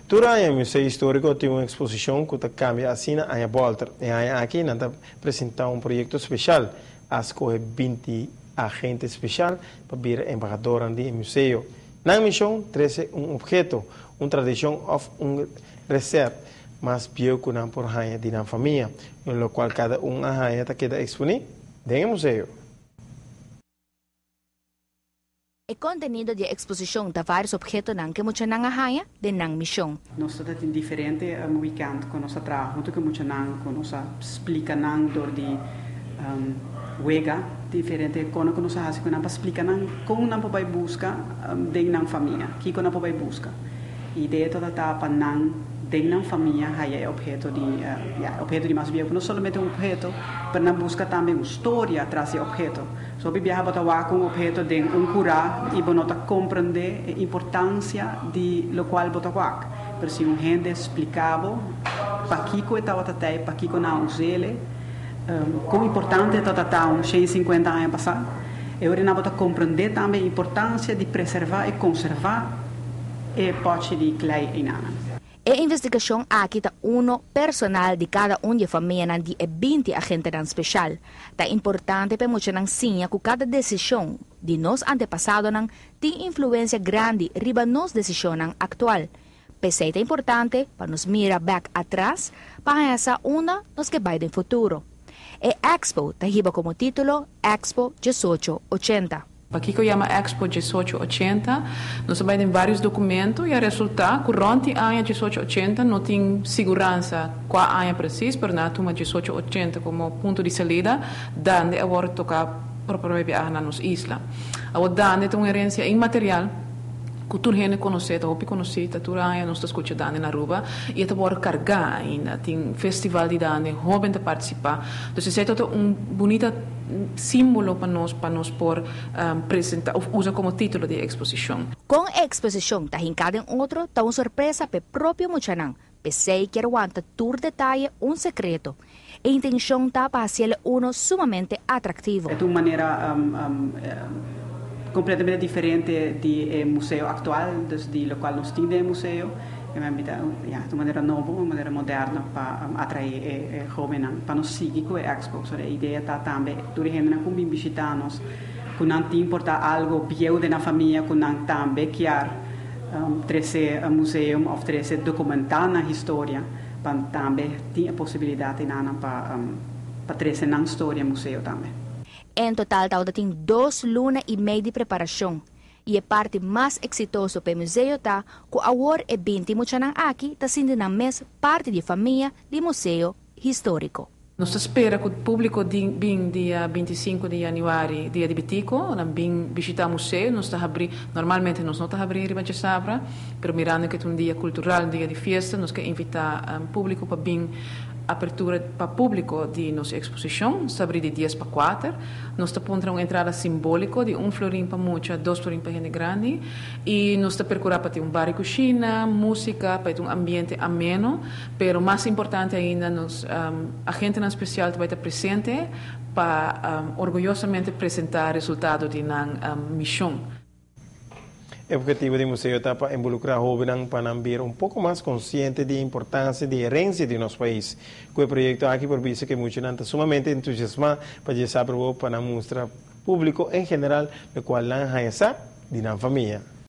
Durante el Museo Histórico tiene una exposición que cambia así a Walter. Y aquí nos presenta un proyecto especial. Escoge 20 agentes especiales para ser embajador del museo. La misión es un objeto, una tradición o un reserva más viejo que una por año de la familia, en lo cual cada una año queda expuesta en el museo. El contenido de exposición de varios objetos que muchos ahaya de la misión. Nosotros tenemos diferentes weekends con nuestro trabajo, que muchos con nos explican de huega diferente con que nos hace con nos explican con una popa busca de la familia, que con una popa busca. Y de toda etapa de la familia hay objeto de más viejo, no solamente un objeto, pero busca también una historia atrás de objeto. So viaja para con objeto de un cura y bonota comprende la importancia de lo cual bota wak. Pero si un gente explicaba para Kiko estaba tatay, para Kiko na usele, como importante está um 150 anos passado, eu não bota compreender também a importância de preservar e conservar e pote de clay em nana. A investigação aqui está personal de cada de família de 20 agentes especial. É importante para muitos ensinar que cada decisão de nos antepassados tem influência grande riba nos decisões atual. Pese é importante para nos mirar back atrás para essa nos que vai no futuro. E Expo está como título Expo 1880. Aqui que chama Expo 1880, nós vamos em vários documentos e o resultado, durante o ano 1880, não tem segurança qual ano preciso, mas nós temos 1880 como ponto de saída, onde agora toca propriamente na nossa isla. Agora, tem uma herência imaterial, que tu gente conhece, tu conhece, tu aí nós escuta dane na Aruba e tu pode carregar ainda, tem festival de dane, jovem de participar. Então isso é todo bonito símbolo para nós por apresentar, usa como título de exposição. Com a exposição, tá em cada outro, tá uma surpresa para próprio Muchanang. Pensei que aguanta todo detalhe secreto. A intenção tá para ser sumamente atrativo. É de uma maneira completamente diferente do museu atual, do qual nós temos no museu, de uma maneira nova, uma maneira moderna para atrair jovens, para nos seguir com a Expo. A ideia está também, toda gente que vem visitar-nos, que não tem importar algo viejo da família, que não também quer trazer um museu ou trazer documentar na história, para também ter a possibilidade para trazer na história do museu também. En total, tem 2 lunas e meia de preparação. E a parte mais exitosa para o museu está que agora é 20 muchanan aqui está sendo na mesma parte da família do museu histórico. Nós esperamos que o público venha dia 25 de janeiro, dia de Bitico, venha visitar o museu. Normalmente nós não estamos abrindo em Sabra, mas mirando que é um dia cultural, um dia de festa, nós queremos invitar o público para vir apertura para público de nossa exposição, sobre de dias para 4. Nós temos uma entrada simbólica de 1 florim para muita, 2 florim para gente grande. E nós temos procurar para ter bar e cozinha, música, para ter ambiente ameno. Mas o mais importante ainda, a gente na especial vai estar presente para orgulhosamente apresentar o resultado de nossa missão. O objetivo do museu está para involucrar jovens para ser um pouco mais conscientes da importância da herência de nosso país. Com o projeto aqui, por isso que muitos estão sumamente entusiasmados para mostrar público em geral, o qual não é essa de na família.